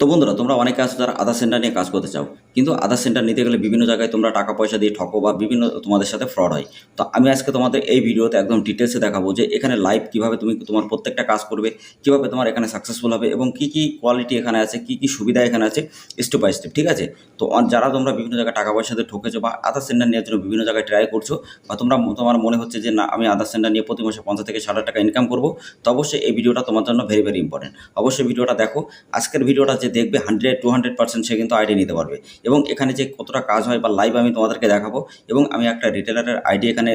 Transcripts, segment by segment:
তো বন্ধুরা, তোমরা অনেকে আছো যারা আধার সেন্টার নিয়ে কাজ করতে চাও, কিন্তু আধার সেন্টার নিতে গেলে বিভিন্ন জায়গায় তোমরা টাকা পয়সা দিয়ে ঠকো বা বিভিন্ন তোমাদের সাথে ফ্রড হয়। তো আমি আজকে তোমাদের এই ভিডিওতে একদম ডিটেলসে দেখাবো যে এখানে লাইভ কিভাবে তুমি তোমার প্রত্যেকটা কাজ করবে, কিভাবে তোমার এখানে সাকসেসফুল হবে এবং কি কি কোয়ালিটি এখানে আছে, কি কি সুবিধা এখানে আছে, স্টেপ বাই স্টেপ। ঠিক আছে? তো যারা তোমরা বিভিন্ন জায়গায় টাকা পয়সা দিয়ে ঠকেছো বা আধার সেন্টার নেওয়ার জন্য বিভিন্ন জায়গায় ট্রাই করছো, বা তোমার মনে হচ্ছে যে না, আমি আধার সেন্টার নিয়ে প্রতি মাসে 50 থেকে 60 টাকা ইনকাম করবো, তো অবশ্যই এই ভিডিওটা তোমার জন্য ভেরি ভেরি ইম্পর্টেন্ট। অবশ্যই ভিডিওটা দেখো। আজকের ভিডিওটা যে দেখবে 100-200% সে কিন্তু আইডি নিতে পারবে, এবং এখানে যে কতটা কাজ হয় বা লাইভ আমি তোমাদেরকে দেখাবো। এবং আমি একটা রিটেলারের আইডি এখানে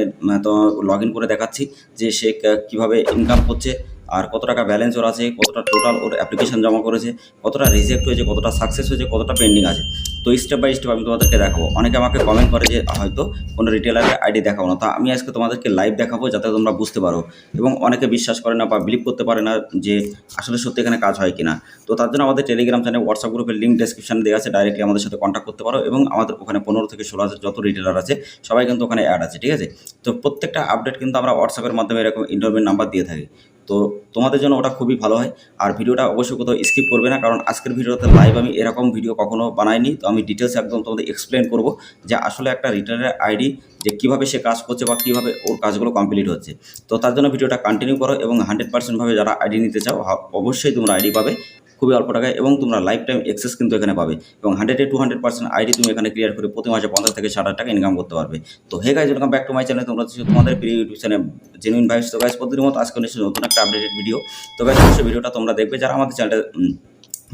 তো লগ ইন করে দেখাচ্ছি যে সে কীভাবে ইনকাম করছে, আর কত টাকা ব্যালেন্স ওর আছে, কতটা টোটাল ওর অ্যাপ্লিকেশন জমা করেছে, কতটা রিজেক্ট হয়েছে, কতটা সাকসেস হয়েছে, কতটা পেন্ডিং আছে। তো স্টেপ বাই স্টেপ আমি তোমাদেরকে দেখাবো। অনেকে আমাকে কমেন্ট করে যে হয়তো কোনো রিটেলারের আইডি দেখাবো না, তা আমি আজকে তোমাদেরকে লাইভ দেখাবো যাতে তোমরা বুঝতে পারো। এবং অনেকে বিশ্বাস করে না বা বিলিভ করতে পারে না যে আসলে সত্যি এখানে কাজ হয় কিনা। তো তার জন্য আমাদের টেলিগ্রাম চ্যানেল, হোয়াটসঅ্যাপ গ্রুপের লিঙ্ক ডেসক্রিপশনে দেওয়া আছে, ডাইরেক্টলি আমাদের সাথে কন্ট্যাক্ট করতে পারো। এবং আমাদের ওখানে 15 থেকে 16,000 যত রিটেলার আছে সবাই কিন্তু ওখানে অ্যাড আছে। ঠিক আছে? তো প্রত্যেকটা আপডেট কিন্তু আমরা হোয়াটসঅ্যাপের মাধ্যমে এরকম ইন্টারভিউ নাম্বার দিয়ে থাকি। তো তোমাদের জন্য ওটা খুবই ভালো হয়। আর ভিডিওটা অবশ্যই কোথাও স্কিপ করবে না, কারণ আজকের ভিডিওতে লাইভ আমি এরকম ভিডিও কখনো বানাইনি। তো আমি ডিটেলস একদম তোমাদের এক্সপ্লেন করব যে আসলে একটা রিটেলারের আইডি যে কীভাবে সে কাজ করছে বা কীভাবে ওর কাজগুলো কমপ্লিট হচ্ছে। তো তার জন্য ভিডিওটা কন্টিনিউ করো, এবং 100% যারা আইডি নিতে চাও অবশ্যই তোমরা আইডি পাবে খুবই অল্প টাকায়, এবং তোমরা লাইফ টাইম অ্যাক্সেস কিন্তু এখানে পাবে। এবং 100-200% আইডি তুমি এখানে ক্লিয়ার করে প্রতি মাসে 50 থেকে 60 টাকা ইনকাম করতে পারবে। তো hey guys, welcome back to my channel. তোমরা তোমাদের প্রিয় ইউটিউব চ্যানেল জেনুইন ভাইবস। তো গাইজ, প্রতিদিনের মতো আজকে নিশ্চয়ই নতুন একটা আপডেটেড ভিডিও। তো গাইজ, অবশ্যই ভিডিওটা তোমরা দেখবে। যারা আমাদের চ্যানেলটা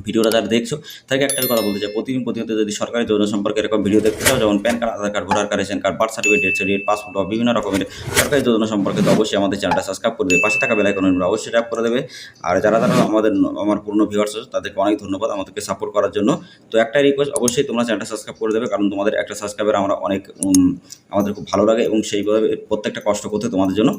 ভিডিওটা যারা দেখছো তাদেরকে একটা কথা বলতে চাই, প্রতিনিয়ত যদি সরকারি যোজনা সম্পর্কে এরকম ভিডিও দেখতে চাও, যেমন PAN card, Aadhaar card, voter card, ration card, birth certificate, death certificate, passport বা বিভিন্ন রকমের সরকারি যোজনা সম্পর্কে, তো অবশ্যই আমাদের চ্যানেলটা সাবস্ক্রাইব করে দেবে। পাশে থাকা বেল আইকন অবশ্যই ট্যাপ করে দেবে। আর যারা আমার পুরনো ভিউয়ার্স আছে তাদেরকে অনেক ধন্যবাদ আমাদেরকে সাপোর্ট করার জন্য। তো একটাই রিকোয়েস্ট, অবশ্যই তোমরা চ্যানেলটা সাবস্ক্রাইব করে দেবে, কারণ তোমাদের একটা সাবস্ক্রাইবার আমরা অনেক আমাদের খুব ভালো লাগে, এবং সেইভাবে প্রত্যেকটা কষ্ট করতে তোমাদের জন্য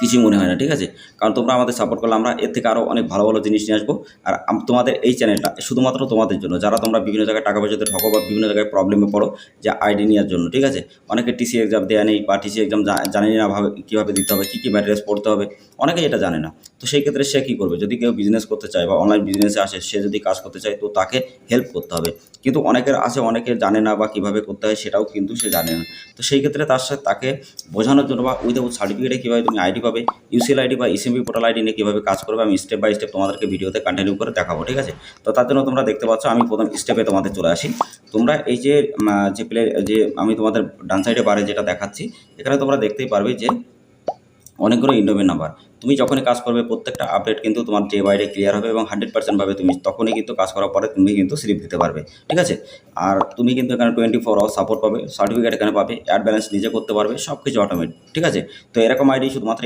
কিছুই মনে হয় না। ঠিক আছে? কারণ তোমরা আমাদের সাপোর্ট করলে আমরা এর থেকে আরও অনেক ভালো ভালো জিনিস নিয়ে আসবো। আর তোমাদের এই চ্যানেলটা শুধুমাত্র তোমাদের জন্য, যারা তোমরা বিভিন্ন জায়গায় টাকা পয়সাতে ঠকো বা বিভিন্ন জায়গায় প্রবলেমে পড়ো যে আইডি নেওয়ার জন্য। ঠিক আছে? অনেকে টিসি এক্সাম দেওয়া নেই, বা টিসি এক্সাম জানেনি না কীভাবে দিতে হবে, কী কী ম্যাটেরিয়ালস পড়তে হবে, অনেকেই এটা জানে না। তো সেই ক্ষেত্রে সে কী করবে? যদি কেউ বিজনেস করতে চায় বা অনলাইন বিজনেসে আসে, সে যদি কাজ করতে চায়, তো তাকে হেল্প করতে হবে। কিন্তু অনেকের আছে, অনেকে জানে না বা কীভাবে করতে হয় সেটাও কিন্তু সে জানে না। তো সেই ক্ষেত্রে তাকে বোঝানোর জন্য বা উইদাউট সার্টিফিকেটে কীভাবে তুমি আইডি পাবে, ইউসিএল আইডি বা ইসিএমবি পোর্টাল আইডি নিয়ে কীভাবে কাজ করবে, আমি স্টেপ বাই স্টেপ তোমাদেরকে ভিডিওতে কন্টিনিউ করে দেখাবো। ঠিক আছে? তো তার জন্য তোমরা দেখতে পাচ্ছ, আমি প্রথম স্টেপে তোমাদের চলে আসি। তোমরা এই যে যে আমি তোমাদের ডান সাইডে বারে যেটা দেখাচ্ছি, এখানে তোমরা দেখতেই পারবে যে অনেকগুলো ইন্ডোমেন নাম্বার। তুমি যখনই কাজ করবে প্রত্যেকটা আপডেট কিন্তু তোমার ডে বাই ডে ক্লিয়ার হবে, এবং 100% ভাবে তুমি তখনই কিন্তু কাজ করার পরে তুমি কিন্তু স্লিপ দিতে পারবে। ঠিক আছে? আর তুমি কিন্তু এখানে 24 আওয়ার সাপোর্ট পাবে, সার্টিফিকেট এখানে পাবে, অ্যাড ব্যালেন্স নিজে করতে পারবে, সব কিছু অটোমেটিক। ঠিক আছে? তো এরকম আইডি শুধুমাত্র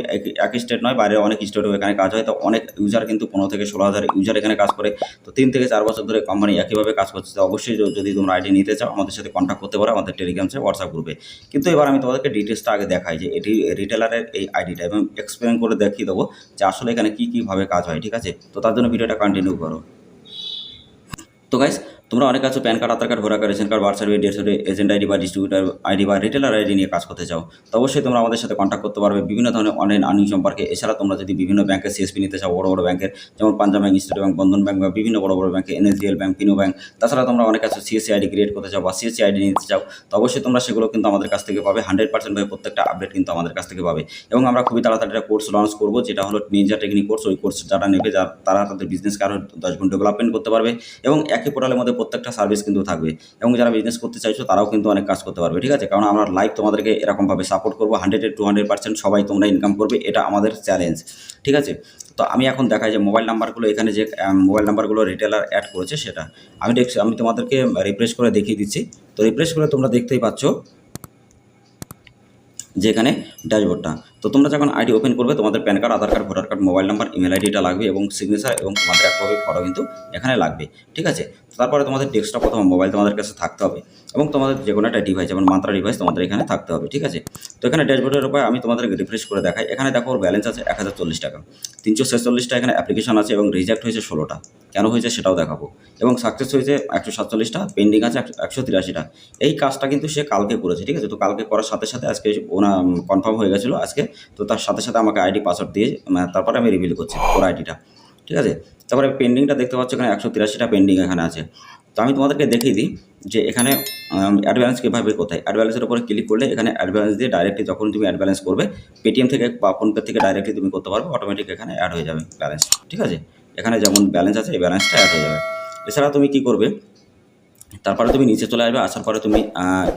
এক স্টেট নয়, বাইরে অনেক স্টেটও এখানে কাজ হয়। তো অনেক ইউজার কিন্তু 15 থেকে 16,000 ইউজার এখানে কাজ করে। তো 3 থেকে 4 বছর ধরে কোম্পানি একইভাবে কাজ করছে। তো অবশ্যই যদি তোমরা আইডি নিতে চাও, আমাদের সাথে কন্ট্যাক্ট করতে পারো আমাদের টেলিগ্রাম হোয়াটসঅ্যাপ গ্রুপে। কিন্তু এবার আমি তোমাদেরকে ডিটেলসটা আগে দেখাই যে এটি রিটেলারের এই আইডিটা, এবং এক্সপ্লেন করে দেখিয়ে দেবো যে আসলে এখানে কীভাবে কাজ হয়। ঠিক আছে? তো তার জন্য ভিডিওটা কন্টিনিউ করো। তো গাইস, তোমরা অনেক আছো PAN card, Aadhaar card, voter card, ration card, birth certificate, death certificate, agent ID বা ডিস্ট্রিবিউটার আইডি বা রিটেলার আইডি নিয়ে কাজ করতে চাও। তো অবশ্যই তোমরা আমাদের সাথে কন্ট্যাক্ট করতে পারবে বিভিন্ন ধরনের অনলাইন আর্নিং সম্পর্কে। এছাড়া তোমরা যদি বিভিন্ন ব্যাংকের সিএসপি নিতে চাও, বড় বড় ব্যাংকের, যেমন পাঞ্জাব ব্যাংক, স্টেট ব্যাংক, বন্ধন ব্যাংক বা বিভিন্ন বড় বড় ব্যাংকে, এনএসডিএল ব্যাংক, ফিনো ব্যাংক। তাছাড়া তোমরা অনেক আছো সিএসসি আইডি ক্রিয়েট করতে চাও বা সিএসসি আইডি নিতে চাও, তো অবশ্যই তোমরা সেগুলো কিন্তু আমাদের কাছ থেকে পাবে। 100% ভাবে প্রত্যেকটা আপডেট কিন্তু আমাদের কাছ থেকে পাবে। এবং আমরা খুবই তাড়াতাড়ি একটা কোর্স লঞ্চ করবো, যেটা হলো নিনজা টেকনিক কোর্স। ওই কোর্স যারা নেবে, তারা তাদের বিজনেসকে আরও 10 গুণ ডেভেলপমেন্ট করতে পারবে, এবং একই পোর্টালের মধ্যে প্রত্যেকটা সার্ভিস কিন্তু থাকবে। এবং যারা বিজনেস করতে চাইছো তারাও কিন্তু অনেক কাজ করতে পারবে। ঠিক আছে? কারণ আমরা লাইভ তোমাদেরকে এরকমভাবে সাপোর্ট করবো। 100-200% সবাই তোমরা ইনকাম করবে, এটা আমাদের চ্যালেঞ্জ। ঠিক আছে? তো আমি এখন দেখাই যে মোবাইল নাম্বারগুলো, এখানে যে মোবাইল নাম্বারগুলো রিটেলার অ্যাড করেছে সেটা আমি তোমাদেরকে রিফ্রেশ করে দেখিয়ে দিচ্ছি। তো রিফ্রেশ করে তোমরা দেখতেই পাচ্ছ যে এখানে ড্যাশবোর্ডটা। তো তোমরা যখন আইডি ওপেন করবে, তোমাদের PAN card, Aadhaar card, voter card, mobile number, email আইডিটা লাগবে, এবং সিগনেচার এবং তোমাদের এক কপি ফটো কিন্তু এখানে লাগবে। ঠিক আছে? তারপরে তোমাদের ডেস্কটপ অথবা মোবাইল তোমাদের কাছে থাকতে হবে, এবং তোমাদের যে কোনো একটা ডিভাইস, যেমন মাত্রা ডিভাইস তোমাদের এখানে থাকতে হবে। ঠিক আছে? তো এখানে ড্যাশবোর্ডের উপরে আমি তোমাদেরকে রিফ্রেশ করে দেখাই। এখানে দেখো ওর ব্যালেন্স আছে 1040 টাকা, 346টা এখানে অ্যাপ্লিকেশন আছে, এবং রিজেক্ট হয়েছে 16টা। কেন হয়েছে সেটাও দেখাবো। এবং সাকসেস হয়েছে 147টা, পেন্ডিং আছে 183টা। এই কাজটা কিন্তু সে কালকে করেছে। ঠিক আছে? তো কালকে করার সাথে সাথে আজকে কনফার্ম হয়ে গেছিলো আজকে। তো তার সাথে সাথে আমাকে আইডি পাসওয়ার্ড দিয়ে তারপরে আমি রিভিল করছি ওর আইডিটা। ঠিক আছে। তারপরে পেন্ডিংটা দেখতে পাচ্ছ এখানে 183টা পেন্ডিং এখানে আছে। তো আমি তোমাদেরকে দেখিয়ে দিই যে এখানে অ্যাড ব্যালেন্স কীভাবে কোথায় অ্যাড ব্যালেন্সের উপরে ক্লিক করলে এখানে অ্যাড ব্যালেন্স দিয়ে ডাইরেক্টলি যখন তুমি অ্যাড ব্যালেন্স করবে পেটিএম থেকে বা ফোনপে থেকে ডাইরেক্টলি তুমি করতে পারবে, অটোমেটিক এখানে অ্যাড হয়ে যাবে ব্যালেন্স। ঠিক আছে, এখানে যেমন ব্যালেন্স আছে এই ব্যালেন্সটা অ্যাড হয়ে যাবে। এছাড়া তুমি কী করবে, তারপরে তুমি নিচে চলে আসবে, আসার পরে তুমি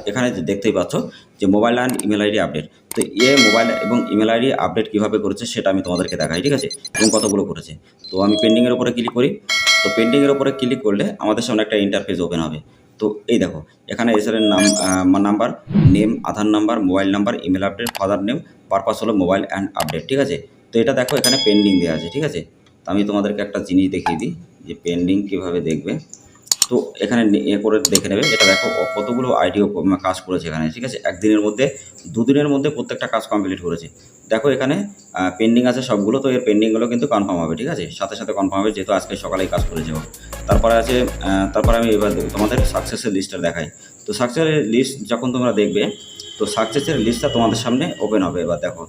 এখানে দেখতেই পাচ্ছ যে mobile and email ID update. তো মোবাইল এবং ইমেল আইডি আপডেট কীভাবে করেছে সেটা আমি তোমাদেরকে দেখাই, ঠিক আছে, এবং কতগুলো করেছে। তো আমি পেন্ডিংয়ের উপরে ক্লিক করি। তো পেন্ডিংয়ের উপরে ক্লিক করলে আমাদের সামনে একটা ইন্টারফেস ওপেন হবে। তো এই দেখো এখানে এসআরের number, name, Aadhaar number, mobile number, email update, father name, purpose হলো মোবাইল অ্যান্ড আপডেট। ঠিক আছে, তো এটা দেখো এখানে পেন্ডিং দেওয়া আছে। ঠিক আছে, তো আমি তোমাদেরকে একটা জিনিস দেখিয়ে দিই যে পেন্ডিং কীভাবে দেখবে। তো এখানে করে দেখে নেবে, এটা দেখো কতগুলো আইডিও কাজ করেছে এখানে। ঠিক আছে, একদিনের মধ্যে 2 দিনের মধ্যে প্রত্যেকটা কাজ কমপ্লিট করেছে। দেখো এখানে পেন্ডিং আছে সবগুলো, তো এর পেন্ডিংগুলো কিন্তু কনফার্ম হবে। ঠিক আছে, সাথে সাথে কনফার্ম হবে যেহেতু আজকে সকালেই কাজ করেছে। তারপরে আছে তারপরে আমি এবার তোমাদের সাকসেসের লিস্টটা দেখাই। তো সাকসেসের লিস্ট যখন তোমরা দেখবে, তো সাকসেসের লিস্টটা তোমাদের সামনে ওপেন হবে। এবার দেখো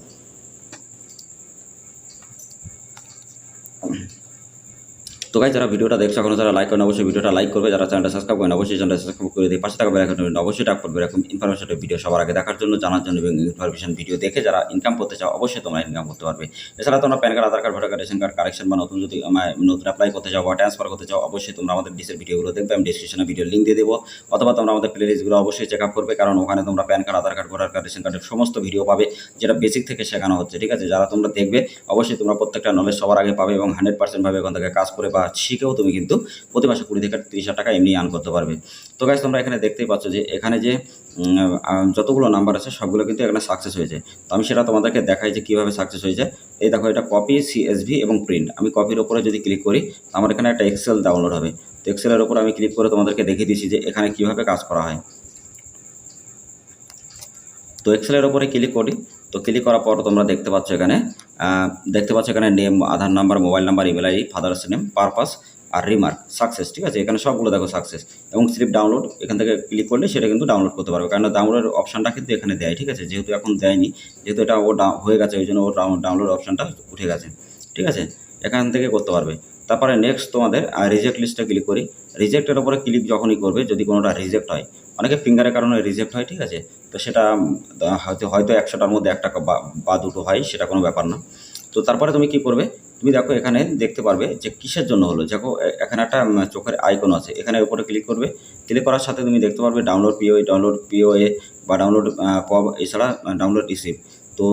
তো গাইস, যারা ভিডিওটা দেখছো এখনো যারা লাইক করেন অবশ্যই ভিডিওটা লাইক করবে, যারা চ্যানেলটা সাবস্ক্রাইব করেন অবশ্যই চ্যানেলটা সাবস্ক্রাইব করে দিয়ে পাশে থাকা বেল আইকনটা অবশ্যই ট্যাপ করবে, এরকম ইনফরমেশনের ভিডিও সবার আগে দেখার জন্য, জানার জন্য এবং ইনফরমেশন ভিডিও দেখে যারা ইনকাম করতে চাও অবশ্যই তোমরা ইনকাম করতে পারবে। এছাড়া তোমরা PAN card, Aadhaar card, voter card, ration card correction বা নতুন যদি নতুন অ্যাপ্লাই করতে চাও বা ট্রান্সফার করতে চাও অবশ্যই তোমরা আমাদের ডিসের ভিডিওগুলো দেখবে, আমি ডিসক্রিপশনে ভিডিও লিঙ্ক দিয়ে দেবো, অথবা তোমরা আমাদের প্লে লিস্টগুলো অবশ্যই চেক আপ করবে, কারণ ওখানে তোমরা PAN card, Aadhaar card, voter card, ration কার্ডের সমস্ত ভিডিও পাবে যেটা বেসিক থেকে শেখানো হচ্ছে। ঠিক আছে, যারা তোমরা দেখবে অবশ্যই তোমরা প্রত্যেকটা নলেজ সবার আগে পাবে এবং 100% ভাবে ওখান থেকে কাজ করে বা শিখেও তুমি কিন্তু প্রতি মাসে 20 থেকে 30,000 টাকা এমনি আর্ন করতে পারবে। তো গাইস, তোমরা এখানে দেখতেই পাচ্ছ যে এখানে যে যতগুলো নাম্বার আছে সবগুলো কিন্তু এখানে সাকসেস হয়েছে। তো আমি সেটা তোমাদেরকে দেখাই যে কীভাবে সাকসেস হয়েছে। এই দেখো এটা কপি, CSV এবং প্রিন্ট। আমি কপির ওপরে যদি ক্লিক করি আমার এখানে একটা এক্সেল ডাউনলোড হবে। তো এক্সেলের ওপর আমি ক্লিক করে তোমাদেরকে দেখিয়ে দিচ্ছি যে এখানে কীভাবে কাজ করা হয়। তো এক্সেলের ওপরে ক্লিক করি। তো ক্লিক করার পর তোমরা দেখতে পাচ্ছ এখানে name, Aadhaar number, mobile number, email ID, father's name, purpose আর রিমার্ক, সাকসেস। ঠিক আছে, এখানে সবগুলো দেখো সাকসেস এবং স্লিপ ডাউনলোড। এখান থেকে ক্লিক করলে সেটা কিন্তু ডাউনলোড করতে পারবে, কারণ ডাউনলোডের অপশানটা কিন্তু এখানে দেয়। ঠিক আছে, যেহেতু এখন দেয়নি, যেহেতু এটা হয়ে গেছে ওই জন্য ডাউনলোড অপশানটা উঠে গেছে। ঠিক আছে, এখান থেকে করতে পারবে। তারপরে নেক্সট তোমাদের রিজেক্ট লিস্টে ক্লিক করি। রিজেক্টের ওপরে ক্লিক যখনই করবে, যদি কোনোটা রিজেক্ট হয়, অনেকে ফিঙ্গারের কারণে রিজেক্ট হয়। ঠিক আছে, তো সেটা হয়তো 100টার মধ্যে 1 টাকা বা 2টো হয়, সেটা কোনো ব্যাপার না। তো তারপরে তুমি কি করবে, তুমি দেখো এখানে দেখতে পারবে যে কিসের জন্য হলো। দেখো এখানে একটা চোখের আইকন আছে, এখানে উপরে ক্লিক করবে। ক্লিক করার সাথে তুমি দেখতে পারবে ডাউনলোড পিওএ বা ডাউনলোড পব, এছাড়া ডাউনলোড রিসিভ। তো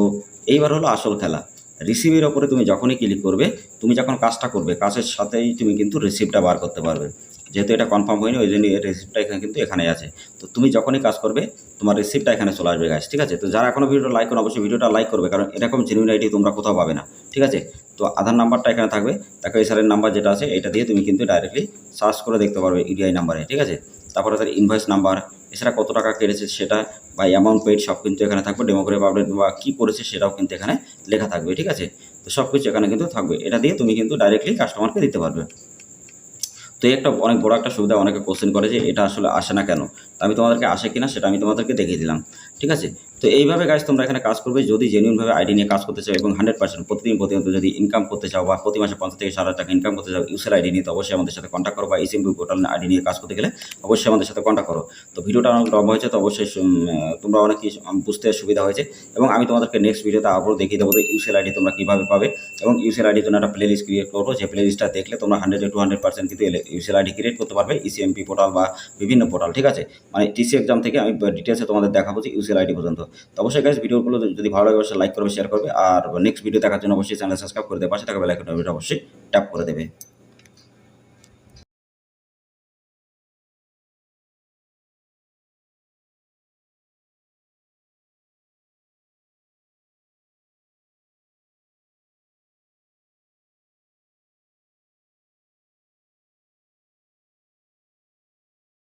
এইবার হলো আসল খেলা। রিসিভের ওপরে তুমি যখনই ক্লিক করবে, তুমি যখন কাজটা করবে কাজের সাথেই তুমি কিন্তু রিসিভটা বার করতে পারবে। যেহেতু এটা কনফার্ম হয়নি ওই জন্য এর রিসিপ্টটা এখানে কিন্তু এখানে আছে। তো তুমি যখনই কাজ করবে তোমার রিসিপ্টটা এখানে চলে আসবে গাইস। ঠিক আছে, তো যারা এখনও ভিডিওটা লাইক করো অবশ্যই ভিডিওটা লাইক করবে, কারণ এরকম জেনুইন আইডি তোমরা কোথাও পাবে না। ঠিক আছে, তো আধার নাম্বারটা এখানে থাকবে। দেখো এসআরের নাম্বার যেটা আছে এটা দিয়ে তুমি কিন্তু ডাইরেক্টলি সার্চ করে দেখতে পারবে ইডিআই নাম্বারে। ঠিক আছে, তারপরে তার ইনভয়েস নাম্বার, এছাড়া কত টাকা কেটেছে সেটা বা অ্যামাউন্ট পেড সব কিন্তু এখানে থাকবে। ডেমোগ্রাফি আপডেট বা কী করেছে সেটাও কিন্তু এখানে লেখা থাকবে। ঠিক আছে, তো সব কিছু এখানে কিন্তু থাকবে। এটা দিয়ে তুমি কিন্তু ডাইরেক্টলি কাস্টমারকে দিতে পারবে। তো এই একটা অনেক বড় একটা সুবিধা। অনেকে কোশ্চেন করে যে এটা আসলে আসে না কেন, তো আমি তোমাদেরকে আসে কিনা সেটা আমি তোমাদেরকে দেখিয়ে দিলাম। ঠিক আছে, তো এইভাবে গাইস তোমরা এখানে কাজ করবে যদি জেনুইনভাবে আইডি নিয়ে কাজ করতে চাও এবং 100% প্রতিদিন যদি ইনকাম করতে চাও বা প্রতি মাসে 50 থেকে 60 টাকা ইনকাম করতে চাও ইউসের আইডি নিয়ে, তো অবশ্যই আমাদের সাথে কন্ট্যাক্ট করো, বা এসএমপি পোর্টাল আইডি নিয়ে কাজ করতে গেলে অবশ্যই আমাদের সাথে কন্ট্যাক্ট করো। তো ভিডিওটা অনেক লম্বা হয়েছে, তো অবশ্যই তোমরা অনেক কিছু বুঝতে সুবিধা হয়েছে এবং আমি তোমাদেরকে নেক্সট ভিডিওতে আবারও দেখিয়ে দেবো যে ইউসের আইডি তোমরা কীভাবে পাবে এবং ইউসের আইডির জন্য একটা প্লে লিস্ট ক্রিয়েট করবো, যে প্লে লিস্টটা দেখলে তোমরা 100-200% কিন্তু ইউসের আইডি ক্রিয়েট করতে পারবে ইসিএমপি পোর্টাল বা বিভিন্ন পোর্টাল। ঠিক আছে, মানে টিসি এক্সাম থেকে আমি ডিটেলসে তোমাদের দেখাবো যে ইউসের আইডি পর্যন্ত। তো অবশ্যই গাইস ভিডিওগুলো যদি ভালো লাগে অবশ্যই লাইক করবে, শেয়ার করবে, আর নেক্সট ভিডিও দেখার জন্য অবশ্যই চ্যানেল সাবস্ক্রাইব করে দেবে, পাশে থাকা বেল আইকনটা অবশ্যই ট্যাপ করে দেবে।